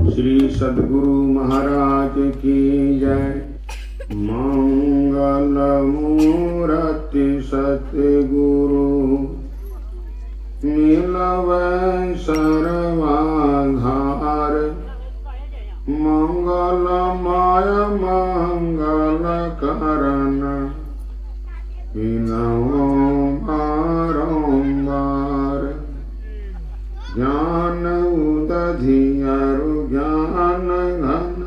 श्री सद्गुरु महाराज की जय। मंगल मूर्ति सतगुरु मिलवै सर्वाधार। मंगलमय मंगल करण बिनओ बारंबार। ज्ञान उदधियरु ज्ञान घन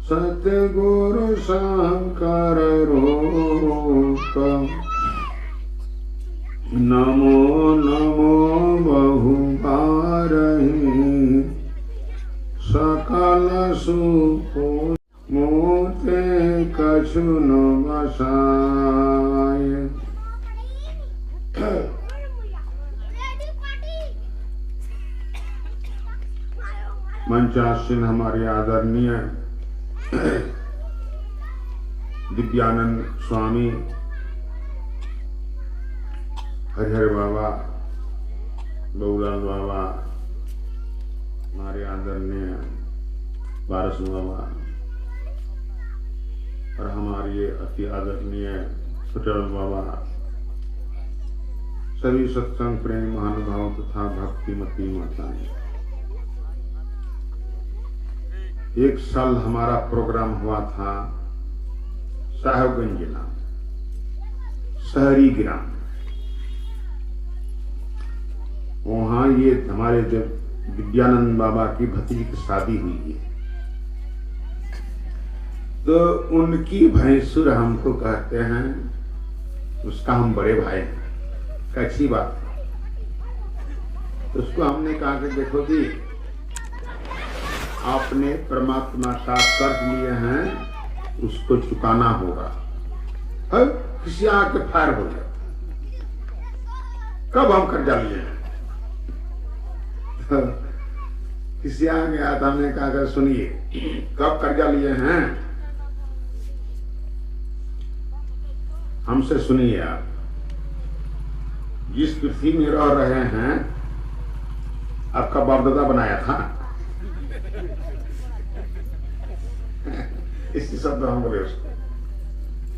सतगुरु शंकर रूप। नमो नमो बहुबारहि सकल सुखो मोते कछु न बसाय। मंचासीन हमारे आदरणीय दिव्यानंद स्वामी हरिहर बाबा, गौलाल बाबा, हमारे आदरणीय वारस बाबा और हमारे अति आदरणीय सुचल बाबा, सभी सत्संग प्रेमी महानुभाव तथा भक्तिमती माताएं। एक साल हमारा प्रोग्राम हुआ था साहेबगंज जिला शहरी ग्राम। वहां ये हमारे दिव्यानंद बाबा की भतीजी की शादी हुई है, तो उनकी भैंसुर हमको कहते हैं, उसका हम बड़े भाई हैं, अच्छी बात है। तो उसको हमने कहा कि देखो जी, आपने परमात्मा का कर्ज लिए हैं, उसको चुकाना होगा। अब किसी आके फायर हो गया, कब हम कर्जा लिए हैं? किसी आ गया था, हमने कहा कि सुनिए, कब कर्जा लिए हैं हमसे सुनिए। आप जिस पृथ्वी में रह रहे हैं, आपका बाप दादा बनाया था। इसी शब्द हम बोले उसको,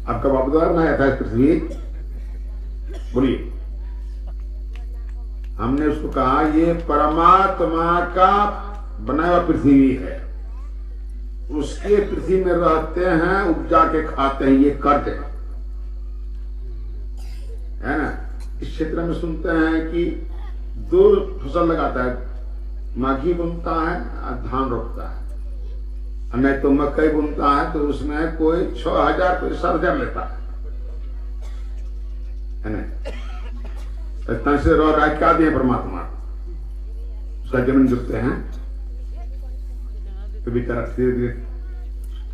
आपका बाप दादा बनाया था इस पृथ्वी। बोलिए, हमने उसको कहा ये परमात्मा का बनाया हुआ पृथ्वी है, उसके पृथ्वी में रहते हैं, उपजा के खाते हैं, ये कर्ज है ना। इस क्षेत्र में सुनते हैं कि 2 फसल लगाता है, माघी बुनता है और धान रोपता है, नहीं तो मकई बुनता है, तो उसमें कोई 6000 कोई 7000 लेता है ना। इतना से रह रहा क्या दिए परमात्मा, उसका जमीन जुटते हैं तो बेचारा धीरे धीरे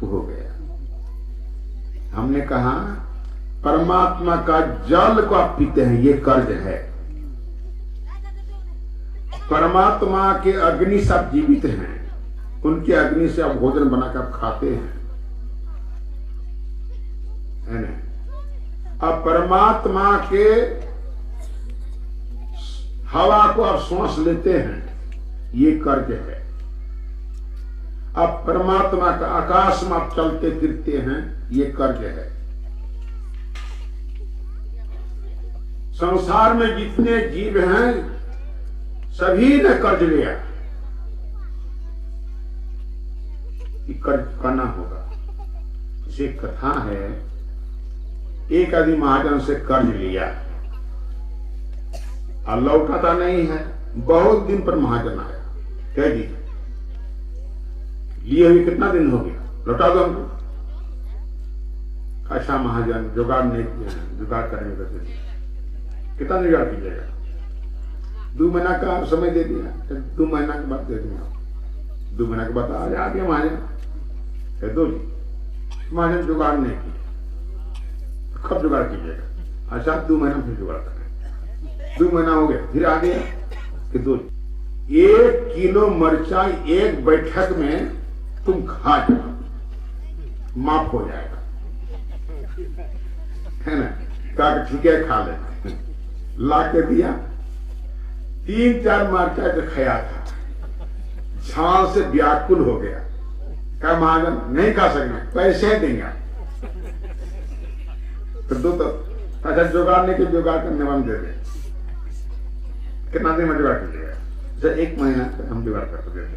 हो गया। हमने कहा परमात्मा का जल को आप पीते हैं, ये कर्ज है। परमात्मा के अग्नि से आप जीवित हैं, उनके अग्नि से आप भोजन बनाकर आप खाते हैं, है ना। अब परमात्मा के हवा को आप सांस लेते हैं, ये कर्ज है। अब परमात्मा का आकाश में आप चलते फिरते हैं, ये कर्ज है। संसार में जितने जीव हैं, सभी ने कर्ज लिया, ये कर्ज करना होगा। इसे कथा है, एक आदमी महाजन से कर्ज लिया और लौटाता नहीं है। बहुत दिन पर महाजन आया, कह दी लिए हुए कितना दिन हो गया, लौटा दो हमको। अच्छा महाजन, जुगाड़ नहीं किया है, जुगाड़ करेंगे कैसे? कितना जुगाड़ कीजिएगा? 2 महीना का समय दे दिया, 2 महीना के बाद दे दूंगा। 2 महीना के बाद आ गया महाजन, कह दो जी। महाजन जुगाड़ नहीं किया, कब जुगाड़ कीजिएगा? अच्छा 2 महीना फिर जुगाड़ करें। 2 महीना हो गया, फिर आ गया कि 2 1 किलो मरचा एक बैठक में तुम खा जाओ, माफ हो जाएगा, है ना। कहा ठीक है खा ले, ला के दिया। 3-4 मरचा जो खाया था, झाल से व्याकुल हो गया, कहा महाजन नहीं खा सकते, पैसे देंगे। तो दो तो अच्छा जुगाड़ने के जुगाड़ करने वाले दे दें। कितना दिन में जुगाड़ कीजिएगा? जैसे 1 महीना हम जुगाड़ कर सकते थे।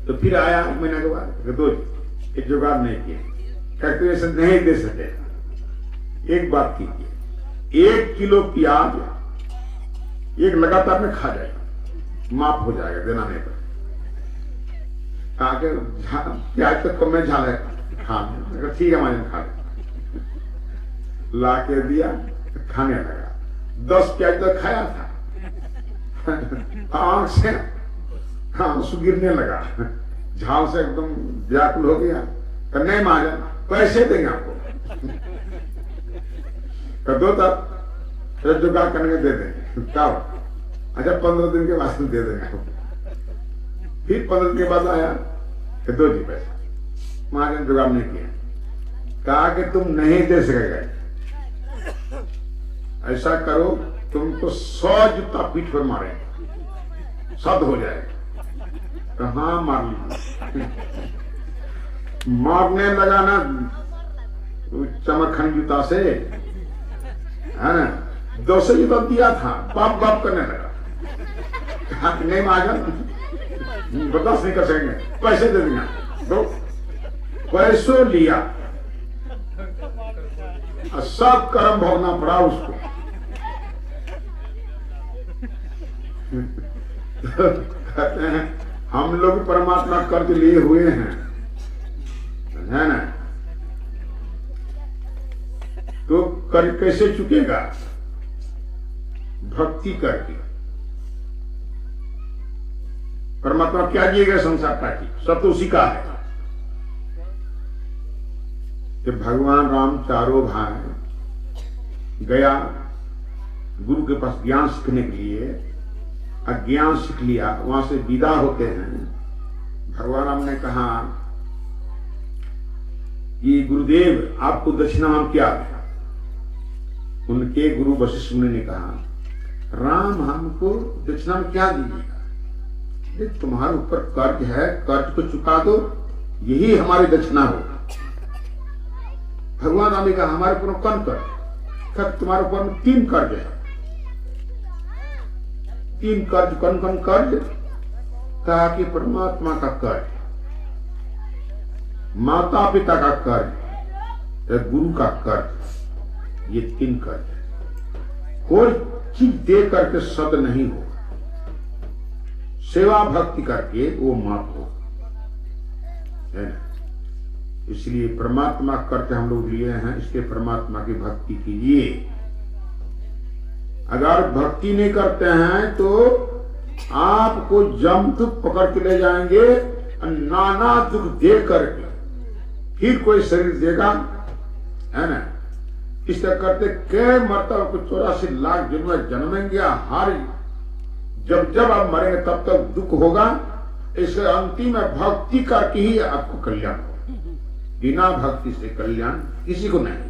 तो फिर आया 1 महीना के बाद, दो एक जुगाड़ नहीं किए, कहते ऐसे नहीं दे सके। एक बात कीजिए, 1 किलो प्याज एक लगातार में खा जाएगा, माफ हो जाएगा, देना नहीं पड़ेगा। आके प्याज तो कम में झाल है, खा ठीक है माने खा ले। ला के दिया, खाने लगा। 10 प्याज तो खाया था, आंख से आंसू गिरने लगा, झाल से एकदम व्याकुल हो गया। तो नहीं मांगा, पैसे देंगे आपको। तो दो तब जुगाड़ करने दे देंगे, कब? अच्छा 15 दिन के बाद दे देंगे आपको। फिर 15 दिन के बाद आया कि 2 जी पैसा, महाजन जुगाड़ नहीं किया, कहा कि तुम नहीं दे सकेगा, ऐसा करो तुमको 100 जूता पीठ पर मारे, सद हो जाएगा। कहाँ मार लीजिए, मारने लगा ना चमरखंड जूता से, है ना, 200 जूता दिया था, बाप बाप करने लगा। नहीं महाजन बर्दाश्त नहीं कर सकेंगे, पैसे दे देंगे। दो पैसों लिया, सब कर्म भोगना पड़ा उसको। कहते हैं हम लोग परमात्मा कर्ज लिए हुए हैं, है ना, तो कर्ज कैसे चुकेगा? भक्ति करके। परमात्मा क्या दिएगा संसार की, सब तो उसी का है। कि भगवान राम चारों भाई गया गुरु के पास ज्ञान सीखने के लिए, अज्ञान सीख लिया, वहां से विदा होते हैं। भगवान राम ने कहा कि गुरुदेव आपको दक्षिणा हम क्या दें? उनके गुरु वशिष्ठ मुनि ने कहा, राम हमको दक्षिणा में क्या दीजिएगा? तुम्हारे ऊपर कर्ज है, कर्ज को चुका दो, यही हमारी दक्षिणा हो। भगवान राम ने कहा हमारे ऊपर कौन कर्ज? तुम्हारे ऊपर 3 कर्ज है। 3 कर्ज, कौन कौन कर्ज? कहा कि परमात्मा का कर्ज, माता पिता का कर्ज, गुरु का कर्ज, ये 3 कर्ज है। कोई चीज दे करके सद नहीं हो, सेवा भक्ति करके वो माफ हो, है ना। इसलिए परमात्मा कर्ज हम लोग लिए हैं, इसके परमात्मा की भक्ति कीजिए। अगर भक्ति नहीं करते हैं तो आपको जमदूत पकड़ के ले जाएंगे, नाना दुख दे करके फिर कोई शरीर देगा, है ना। इस तरह करते कई मरतबा को 84 लाख जन्म जन्मेंगे, हर जब जब आप मरेंगे तब तक दुख होगा। इसके अंतिम में भक्ति करके ही आपको कल्याण होगा, बिना भक्ति से कल्याण किसी को नहीं।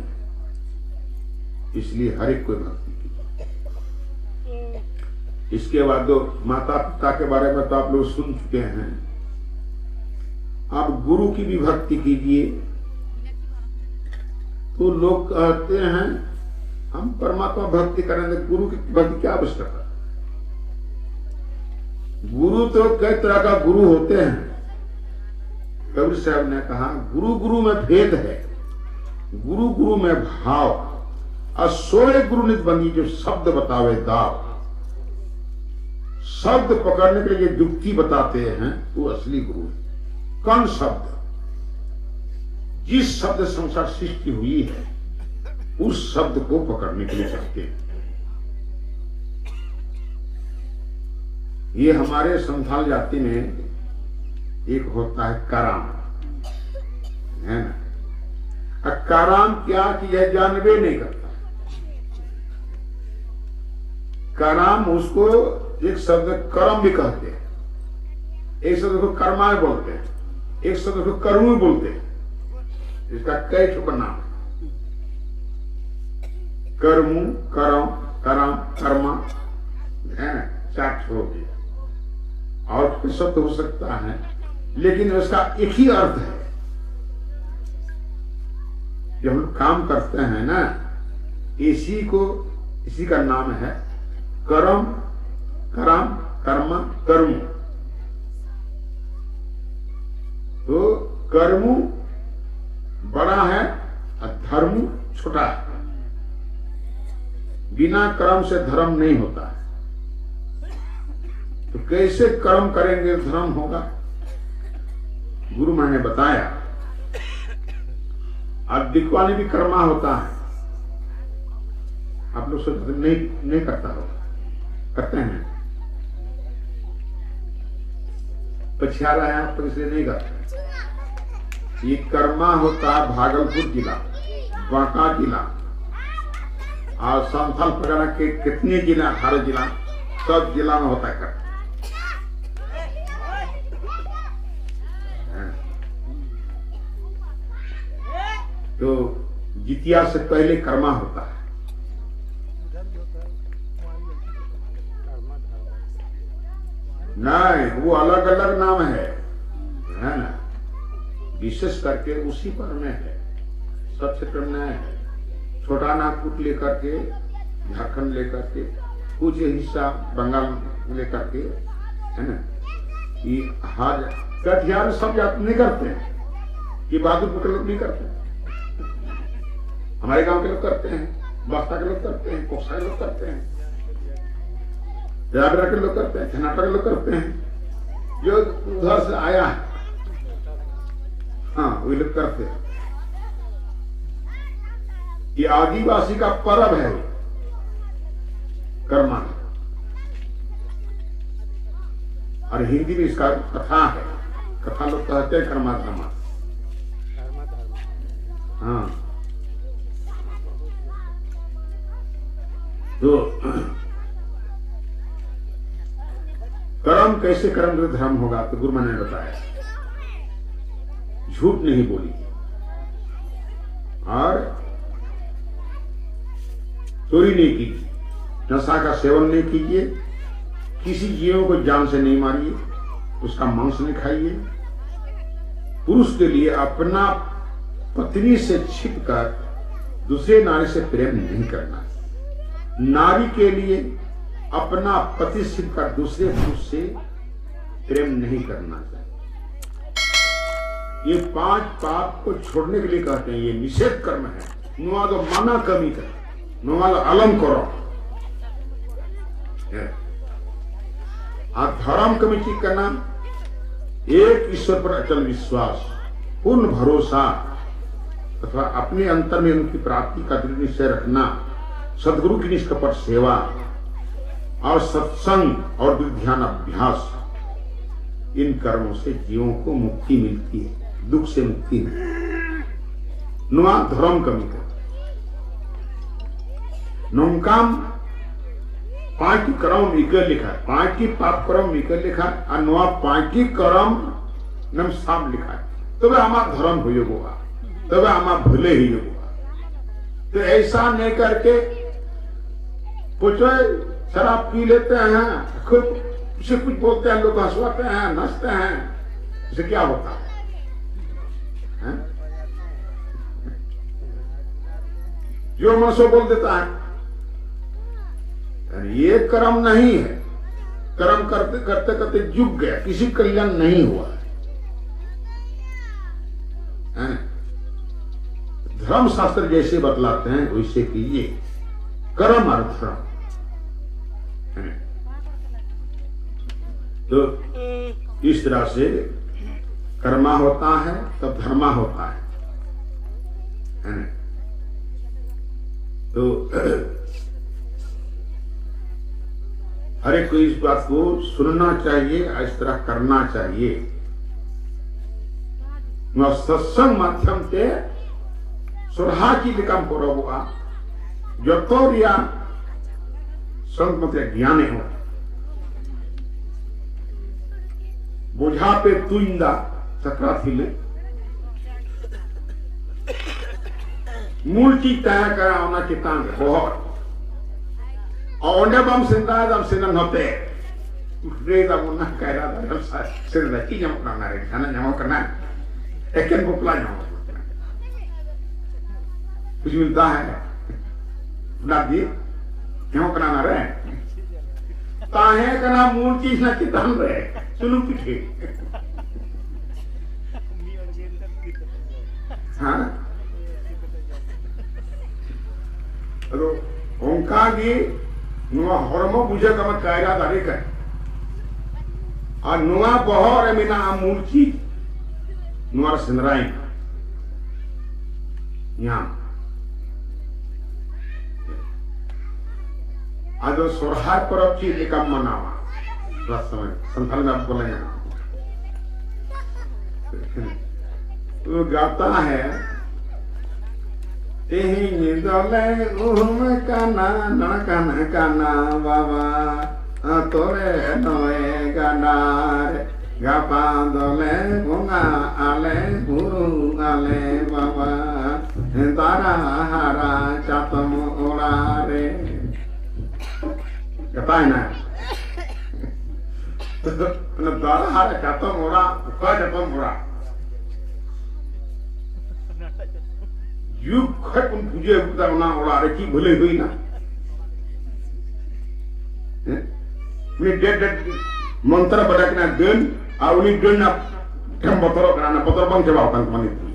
इसलिए हर एक कोई भक्ति कीजिए। इसके बाद दो माता पिता के बारे में तो आप लोग सुन चुके हैं, आप गुरु की भी भक्ति कीजिए। तो लोग कहते हैं हम परमात्मा भक्ति करेंगे, गुरु की भक्ति क्या आवश्यकता? गुरु तो कई तरह का गुरु होते हैं। कबीर साहब ने कहा गुरु गुरु में भेद है, गुरु गुरु में भाव, असोए गुरु नित बंदी जो शब्द बतावे दाव। शब्द पकड़ने के लिए युक्ति बताते हैं वो असली गुरु है। कौन शब्द? जिस शब्द संसार सृष्टि हुई है उस शब्द को पकड़ने के लिए चाहते हैं। ये हमारे संथाल जाति में एक होता है कराम, है ना। कराम क्या कि यह जानवे नहीं करता। कराम उसको एक शब्द कर्म भी कहते हैं, एक शब्द को कर्मा बोलते हैं, एक शब्द को कर्म बोलते हैं। इसका कई ठोकर नाम है, कर्मु, करम, करम, कर्मा, है ना, 4 हो गया। वाक्य शब्द हो सकता है, लेकिन उसका एक ही अर्थ है। जब हम काम करते हैं ना, इसी का नाम है कर्म, कर्म, कर्म, कर्म। तो कर्म बड़ा है और धर्म छोटा है। बिना कर्म से धर्म नहीं होता है। तो कैसे कर्म करेंगे धर्म होगा? गुरु मां ने बताया। अब वाले भी कर्मा होता है। आप लोग सोचते नहीं करता होगा, करते हैं। पछियारा है आप तो इसलिए नहीं करते। ये कर्मा होता है भागलपुर जिला, बांका जिला और संथाल परगना के कितने जिला, 18 जिला, सब जिला में होता है। तो जितिया से पहले कर्मा होता है। नहीं, वो अलग अलग नाम है ना, विशेष करके उसी पर में है। सबसे करना है छोटा नागपुर लेकर के, झारखंड लेकर के, कुछ हिस्सा बंगाल लेकर के, है ना। ये कटिहार सब जात नहीं करते हैं, ये बहादुरपुर के लोग नहीं करते हैं। हमारे गांव के लोग करते हैं, बस्ता के लोग करते हैं, कोसा के लोग करते हैं, रायबरेली के लोग करते हैं, कर्नाटक के लोग करते हैं। जो उधर से आया है, हाँ वो लोग करते हैं। ये आदिवासी का पर्व है कर्मा, और हिंदी में इसका कथा है। कथा लोग कहते हैं कर्मा धर्मा। हाँ, तो कर्म कैसे कर्म धर्म होगा? तो गुरु ने बताया, झूठ नहीं बोली और चोरी नहीं की, नशा का सेवन नहीं कीजिए, किसी जीव को जान से नहीं मारिए, उसका मांस नहीं खाइए। पुरुष के लिए अपना पत्नी से छिपकर दूसरे नारी से प्रेम नहीं करना। नारी के लिए अपना पति छिपकर दूसरे पुरुष से प्रेम नहीं करना चाहिए। ये 5 पाप को छोड़ने के लिए कहते हैं, ये निषेध कर्म है। नुआ तो माना कमी कर, नुआ तो अलम करो। धर्म कमी ठीक करना, एक ईश्वर पर अचल विश्वास, पूर्ण भरोसा तथा अपने अंतर में उनकी प्राप्ति का दृढ़ निश्चय रखना, सदगुरु की निष्कपट सेवा और सत्संग और ध्यान अभ्यास, इन कर्मों से जीवों को मुक्ति मिलती है, दुख से मुक्ति मिलती। नुआ धर्म कमी कर नोमकाम 5 कर्म मिकर लिखा है, 5 पाप कर्म मिकर लिखा है, और नुआ 5 कर्म नम साम लिखा है। तब हमारा धर्म हो होगा, तब हमारा भले ही होगा। तो ऐसा नहीं करके पूछो, शराब पी लेते हैं, खुद उसे कुछ बोलते हैं, लोग हंसवाते हैं, नाचते हैं, उसे क्या होता है? जो मन सो बोल देता है। ये कर्म नहीं है। कर्म करते करते करते जुग गया, किसी कल्याण नहीं हुआ है। धर्म शास्त्र जैसे बतलाते हैं वैसे कीजिए, कर्म और धर्म। तो इस तरह से कर्मा होता है तब धर्मा होता है। तो हर एक को इस बात को सुनना चाहिए, इस तरह करना चाहिए। सत्संग माध्यम से सुरहा की लिकम पुरबुआ जो तो रिया संत मत ज्ञान हो बोझा पे तुइंदा चक्रा थिले मूल की तय करा होना चितांग बहुत और बम सिंदा दम सिनन होते Reda muna kaya dalam sir lagi nyamuk nang narik karena nyamuk kena eken bukla nyamuk bismillah nabi nyamuk kena narik tahe kena multi na kitan re sunu pite ha ado onka gi nuwa hormo buja kama kaya dari kan nuwa bohor mina amulki nuwa senrai nyam ado sorhar parab chi ekam manawa rasam Santhal में आपको बोलेंगे वो गाता है तेही निदले उहम काना नकाना काना बाबा तोरे नोए गानार गापा दले गुंगा आले गुरु आले बाबा तारा हारा चातम उड़ारे कहता है ना तो तारा हारा चातम उड़ा उका चातम उड़ा युग है उन पूजे बुता ना उड़ा रे की भले हुई ना ini dia mantra pada kena den awli den na kan botol karena botol bang coba kan teman itu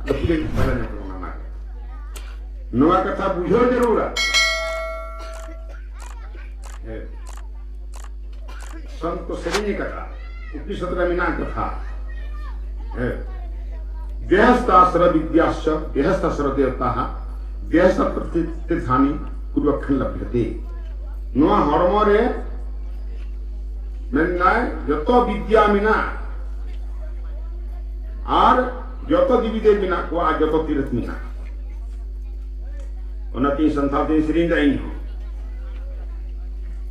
tapi dia pada nak mana nuwa kata bujo jarura संत सभी ने कहा उपनिषद का मीना कथा देहस्तास्त्र विद्याश्च देहस्तास्त्र देवता देहस्तास्त्र तीर्थानि पूर्वक्षण लभ्यते नुआ हरमरे मेन्नाय जतो विद्या मिना आर जतो दिविदे मिना को आ जतो तीर्थ मिना उन्नति संथाते श्रींदाई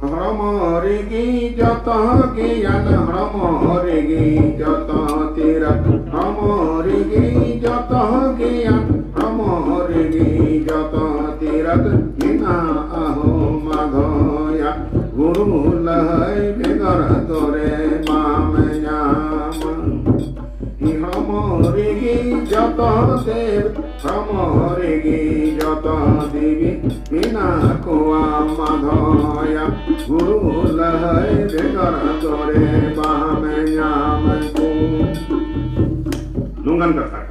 हरमरे गी जतो ज्ञान हरमरे गी जतो तीर्थ हरमरे गी जतो ज्ञान हरमरे गी जतो तीर्थ मिना आहो माधोया गुरु लहै बेगर तोरे माम जाम हमरे गी जत देव हमरे गी जत देवी बिना कुआ माधोया गुरु लहै बेगर तोरे माम जाम को लुंगन करता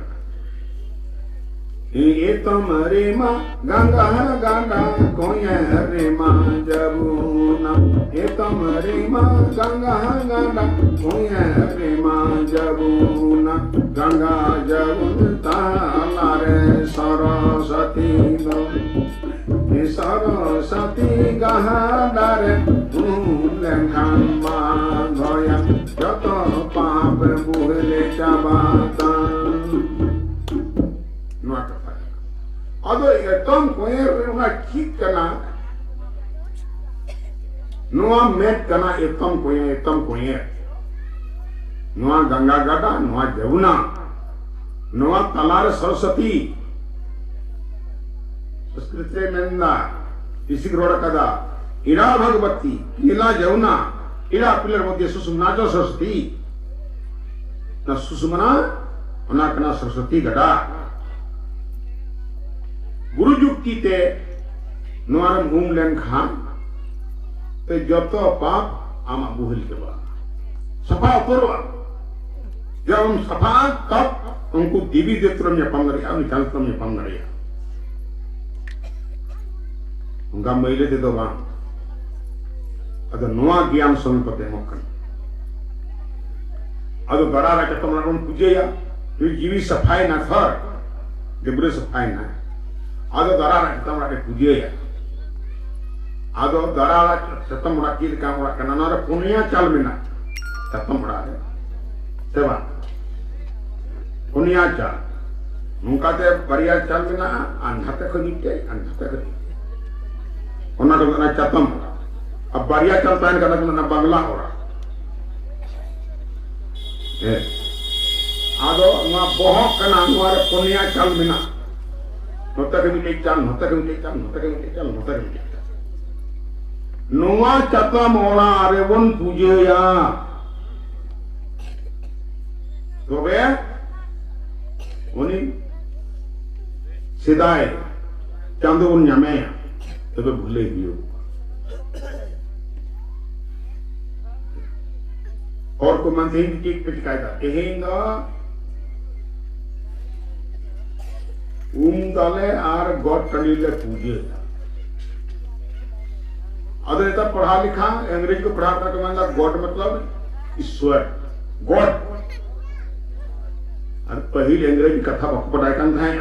ये तमरे माँ गंगा गंगा कोया रे माँ जबूना ये तमरे माँ गंगा गंगा कोया रे माँ जबूना गंगा जबून ताला रे सरस्वती दो ये सरस्वती गहादारे लेखान माँ धोया जत पाप बुहले चाबाता Ado itom koyer una kik kana noa met kana itom koyer noa ganga gada noa javuna noa talar saraswati Sanskrit में इसी रोड कदा इड़ा भगवती नीला जमुना इड़ा पिलर मध्य सुषुम्ना जो सरस्वती न सुषुम्ना उना कना सरस्वती गदा गुरु जुक्ति ते नोरम घूम लेन खान ते जतो पाप आमा बुहल के बा सफा उतरवा जब हम सफा तब उनको देवी देवत्र में पंगरिया निकालत्र में पंगरिया उनका मैले दे दो बां अगर नोआ ज्ञान संपत्ति मोकन अगर गरारा के तुम लोगों पूजे या ये जीवी सफाई ना थर देवरे सफाई ना आदो दरारा चित्तम राके पूजे या आदो दरारा चित्तम राकी काम राके नाना रे पुनिया चाल मिना चित्तम राके सेवा पुनिया चाल नुका ते बरिया चाल मिना अन्नते खनिते अन्नते खनिते उन्ना तो ना चित्तम अब बरिया चाल तान करना ना बंगला हो रहा है आदो ना बहुत करना अनुवार पुनिया चाल मिना नोता के मिटे चाल नोता के मिटे चाल नोता के मिटे चाल नोता के मिटे चाल Noa cata mola arewon puja ya. Tobe, oni sedai, candu un nyame, tobe bule biyo. और को मन से ही की पिटकायदा कहेंगा दाले आर गॉड कलीले पूजे अदर इतना पढ़ा लिखा अंग्रेज को पढ़ा था कि गॉड मतलब ईश्वर गॉड और पहले अंग्रेजी कथा पढ़ाई कर थे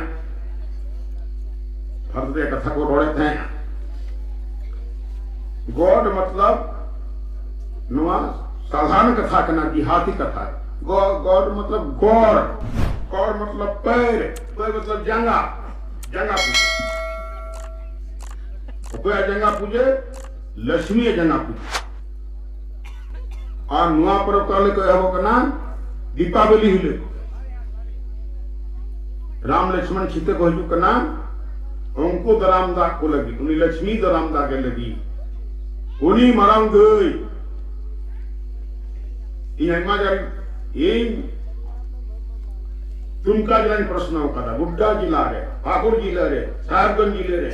भारतीय कथा को रोड़े थे गॉड मतलब नुआ साधारण कथा करना देहाती कथा गॉड मतलब गौर गौर मतलब पैर पैर मतलब जंगा जंगा पूजे जंगा पूजे लक्ष्मी जंगा पूजे और नुआ पर्व काले को एवं करना दीपावली हिले राम लक्ष्मण सीते को हजू करना उनको दरामदा को लगी उन्हीं लक्ष्मी दरामदा के लगी उन्हीं मराम गई तुमका जिला प्रश्न होता गुड्डा जिला रे पाकुड़ जिले रे साहेबगंज जिले रे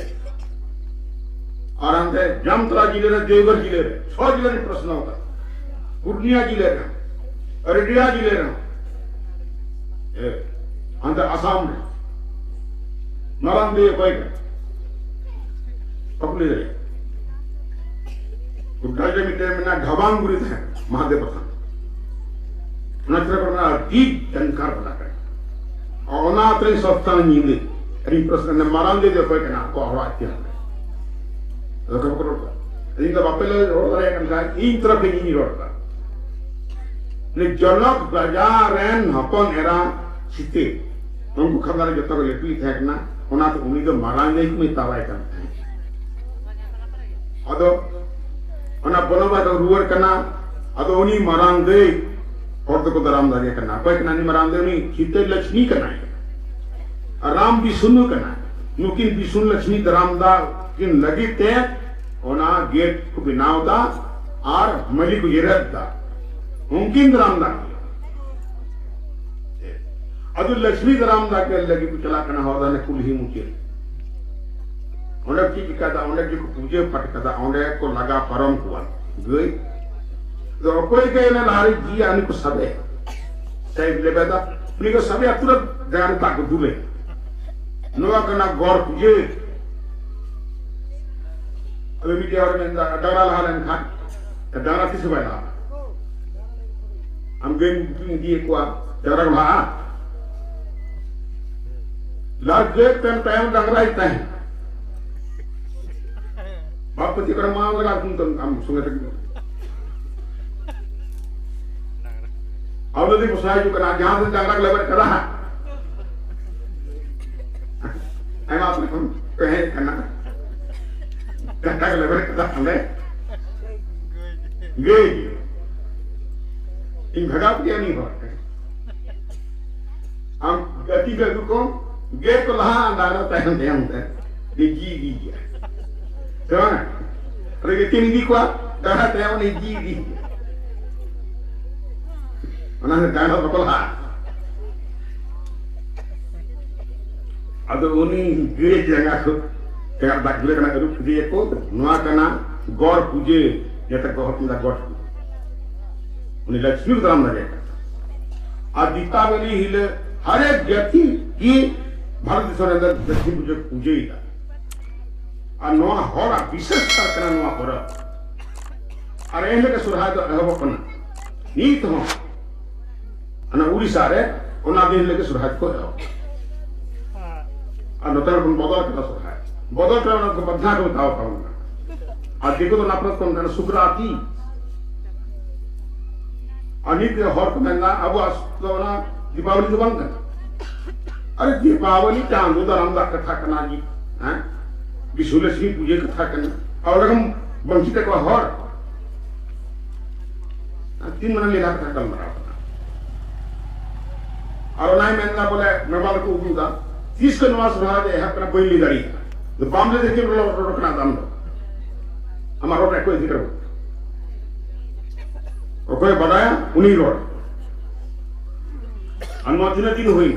और अंदर जामतला जिले रे देवघर जिले रे 6 जिले में प्रश्न होता पूर्णिया जिले रे अररिया जिले रे अंदर असम रे नारायण कोई पकड़े रे गुड्डा जिले में ना ढबांग गुरी थे महादेव प्रधान नचर करना दीप जनकार बना कर और अनात्री सस्ता नीले अरे प्रश्न ने मारां दे कोई के ना को हवा के तो कब करो इनका बापेले रोड रहे का इन तरफ ही नहीं रोडता ने जनक गजारेन हपन एरा सीते उनको खबर जब तक लेटली थे ना ओना तो उन्हीं को मारां दे में तावाय करते हैं अदो ओना बनवा तो रुवर करना अदो उन्हीं मारां दे और तो दराम दारिया करना कोई करना नहीं मराम दे उन्हीं सीते लक्ष्मी करना है राम विष्णु करना है नुकिन विष्णु लक्ष्मी दराम दा किन लगी ते ओना गेट को बिनावदा और मली को येरदा उनकिन दराम दा अदु लक्ष्मी दराम दा के लगी को चला करना होदा ने कुल ही मुके ओने की कदा ओने की को पूजे पट कदा ओने को लगा परम हुआ गई तो कोई कहे ना लारी जी आने को सबे सही ले बेटा उन्हीं को सबे तुरंत ध्यान ताक दूले नोआ करना गौर पूजे अभी मिट्टी और में डरा लहा लेन खान तो डरा किस बैठा हम गए दिए को डरा भा लाज देख तन टाइम डंगरा इतना है बाप पति कर मां लगा तुम हम सुने तक अब नदी पुसाई जो करना जहां से डंगरा लेबर करा है हम आपने कहे करना डंगरा लेबर करा हमें गे इन भगा दिया नहीं होता हम गति का को गे को लहा अंदाजा तय दे हम दे जी गया तो ना अरे तीन दी को डरा तय उन्हें जी दी उन्होंने डायना बकला अदो उन्हीं गे जगह को क्या बागले करना रूप दिए को नुआ करना गौर पूजे ये तक बहुत इंदा गौर उन्हें लक्ष्मी उदाम लगे आ दीपावली हिले हर एक व्यक्ति की भारत देश में अंदर लक्ष्मी पूजे पूजे ही था आ नुआ होरा विशेष करना नुआ होरा अरे इन्हें के सुराह तो है वो पन्ना नीत हो अना उड़ीसा रे ओना दिन लेके सुरहाज को आओ आ नतर बन बदल के सुरहाज बदल के ना को बद्धा को ताव पाऊंगा आ देखो तो नाप्रत को ना शुक्राती अनिक हर को ना अब तो ना दीपावली तो बंद कर अरे दीपावली चांदो दरामदा कथा करना जी हैं विष्णु लक्ष्मी पूजे कथा करना और हम वंचित को हर 3 महीने लेला कथा कल मरा और नाई मैंने बोले मेहमान को उगूंगा 30 का नवाज रहा है अपना कोई लीडरी तो बामले देखिए रोकना दाम आमा रोड एको इदी करो ओके बताया उन्हीं रोड अनुमति दिन हुई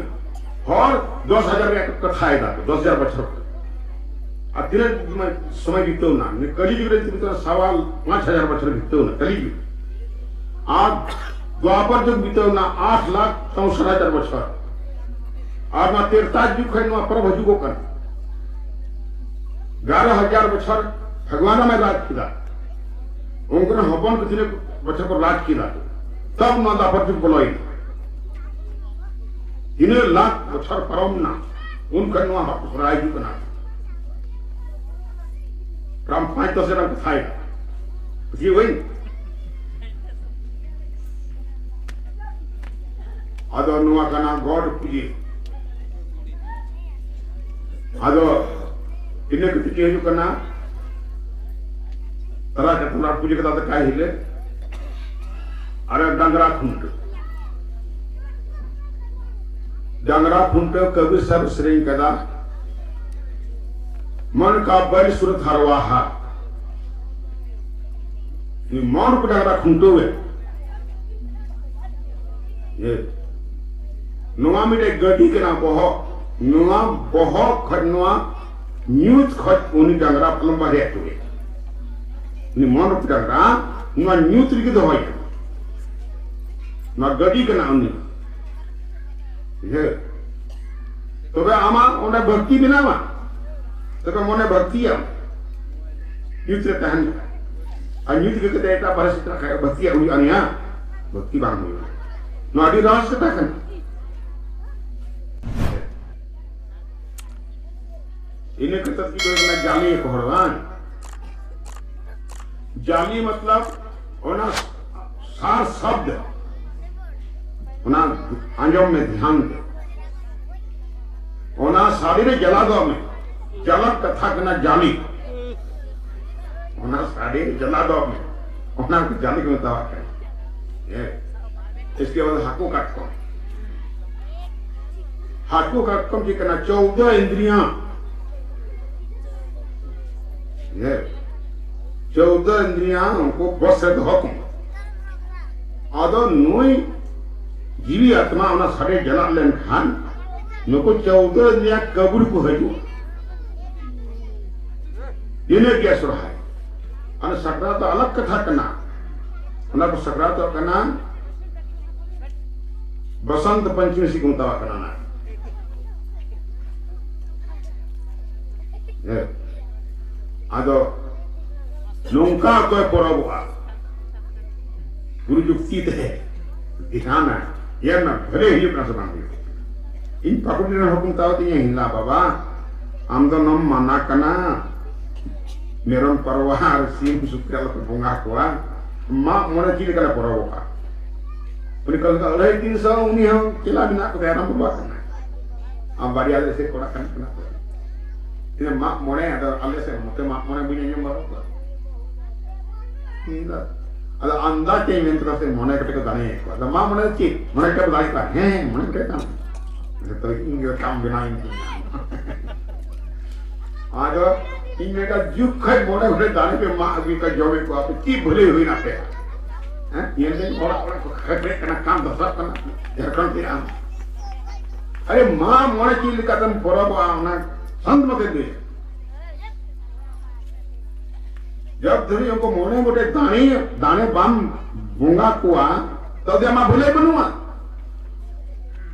और 10,000 कथा है 10,000 बच्चों तीन समय बीतो ना कलिजुग बीतो 5,500 बच्चों बीतो ना कलिजुग आज द्वापर जुग बीतो ना 8,64,000 बच्चों और ना तेरता जुग है ना प्रभु जुगो कर 11,000 बच्चों भगवान में राज किया उनको हवन किसी ने बच्चों को राज किया तब ना द्वापर जुग बोलाई 3 लाख बच्चों परम ना उनका ना राज जुग ना राम 5-10 रंग खाएगा ये वही आदो नुआ का नाम गॉड पूजे आदो इन्हें कुछ चीज़ करना तरह के तुम पूजे का तो क्या हिले अरे डंगरा खुंट कवि सब श्रेणी कदा मन का बल सुरत हरवाहा मौन को डंगरा खुंटो है ये नुआ मिटे गटी के ना बहो नुआ बहो खनुआ न्यूज खट उनी डंगरा पलम बारे आते नि मौन को डंगरा नुआ न्यूज लिखी तो है ना गटी के ना उनी ये तो वे आमा उन्हें भक्ति बिना मा तो मने भक्ति है युद्ध तहन युद्ध के कहता परस भक्ति हुई अनिया भक्ति बांग हुई नाडी राष्ट्र तहन इन्हें के तत्व में जाली एक भगवान जाली मतलब ओना सार शब्द ओना अंजम में ध्यान दे ओना शारीर जलादो में जलक कथा करना जाली होना सारे जला दो में होना को जाली के मुताबिक है इसके बाद हाथों काटकम जी करना 14 इंद्रियां ये 14 इंद्रियां उनको बस से धोकम आदो नोई जीवी आत्मा होना सारे जला लेन खान नको 14 इंद्रियां कब्र को हजू इन्हें क्या सुरा है अन सक्रात अलग कथा करना उन्हें को सक्रात करना बसंत पंचमी से गुंतावा करना ये आदो नौका कोई परबुआ गुरु युक्ति है ध्यान है ये ना भले ही अपना समान इन पकड़ने ने हुकुम तावती ये हिला बाबा आमदो नम माना करना मेरन परवार सीम सुकल को bunga kuwa ma mona cili kala porowoka uni kalau alai 300 uni ham kila bina ko dera mba kana am baria se kora kan kana ina ma mone ada alle se mote ma mone bunya nyam baro ina ada anda te mentra se mone kate ko dane ko ada ma mone chi mone ka badai ka he mone ka tam to inge kam bina ini ada इनमें का जुग खै मोड़े उठे दाने पे माँ अभी का जॉबे को आप की भले हुई ना पे हैं ये दिन मोड़ा मोड़ा खटरे करना काम दफा करना झारखंड पे आम अरे माँ मोड़े चीज का तुम परब आना संत मत दे जब धरी हमको मोड़े मोटे दाने बाम बुंगा कुआ तो दे माँ भले बनुआ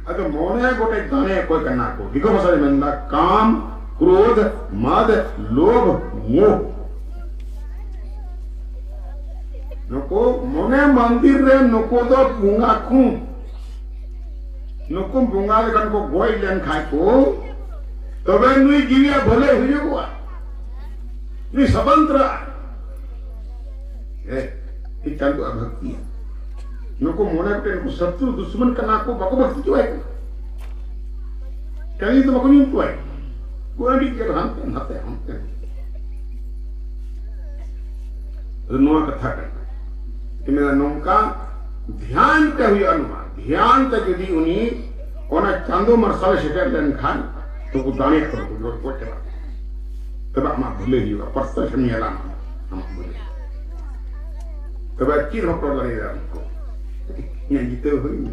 अगर मोड़े गोटे दाने कोई करना को दिखो मसाले में काम क्रोध मद लोभ मोह नको मोने मंदिर रे नको दो बुंगा खूं नको बुंगा लेकिन को गोई लेन खाए को तबे नुई जीविया भले हुई हुआ नी स्वतंत्र ये इतना तो भक्ति है नको मोने के नको शत्रु दुश्मन का नाको बको भक्ति क्यों है कहीं तो बको नहीं तो है कोई भी के हम नते नुआ कथा करना कि मेरा नौका ध्यान का हुई अनुमान ध्यान तक यदि उन्हीं और चांदो मरसाले शिकार लेन खान तो वो दाने करो तो चला तब हम भूले ही होगा परस्तर शनियाला हम boleh. Sebab kira makro lari dalam ko. Yang gitu hui.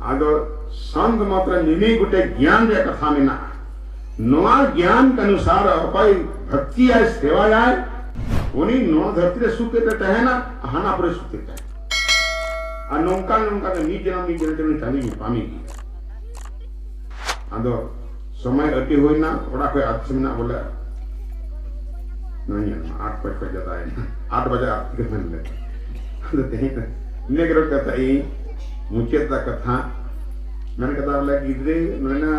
Ado संत मात्र निमी गुटे ज्ञान रे कथा में ना नवा ज्ञान के अनुसार अपाई भक्ति आए सेवा आए उन्हीं नौ धरती रे सुख देते हैं ना हाना पर सुख देते हैं अनोंका नोंका के नीचे में चली पामी की आदो समय अति हुई ना थोड़ा कोई आज में ना बोला नहीं 8 बजे जाता है 8 बजे आरती के मन ले तो तेही नेगरो कथा ही मुझे तक कथा मैंने कहा बोला गिद्रे मैंने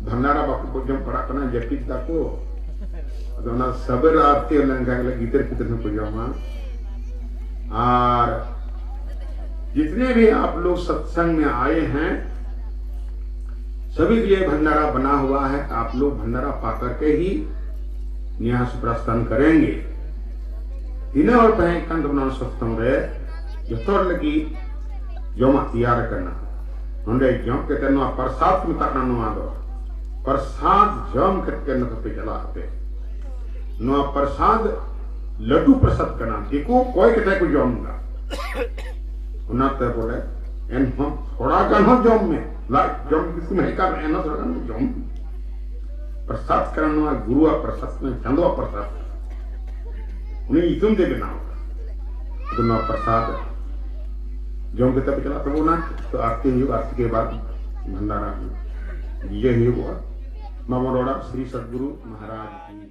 भंडारा बापू को जब पढ़ा करना जपित ताको तो ना सबर आरती लंका के गिद्रे कितने में पूजा और जितने भी आप लोग सत्संग में आए हैं सभी के लिए भंडारा बना हुआ है आप लोग भंडारा पाकर के ही यहाँ से प्रस्थान करेंगे इन्हें और पहले कंठ बनाना सत्संग रहे जो तोड़ लगी जमा तैयार करना नोंडे जम के तेनो प्रसाद में तकना नुआ दो प्रसाद जम करके न पे चला पे नुआ प्रसाद लड्डू प्रसाद करना देखो कोई कहता को जमगा उनाते बोले एन हम थोड़ा का न जम में ला जम किसी में का एन थोड़ा का जम प्रसाद करना गुरु प्रसाद में चंदवा प्रसाद उन्हें इतुम दे बिना होगा तो ना प्रसाद जम के तब चला तो वो ना तो आरती के बाद भंडारा ये ही हुआ मामोरोड़ा श्री सद्गुरु महाराज की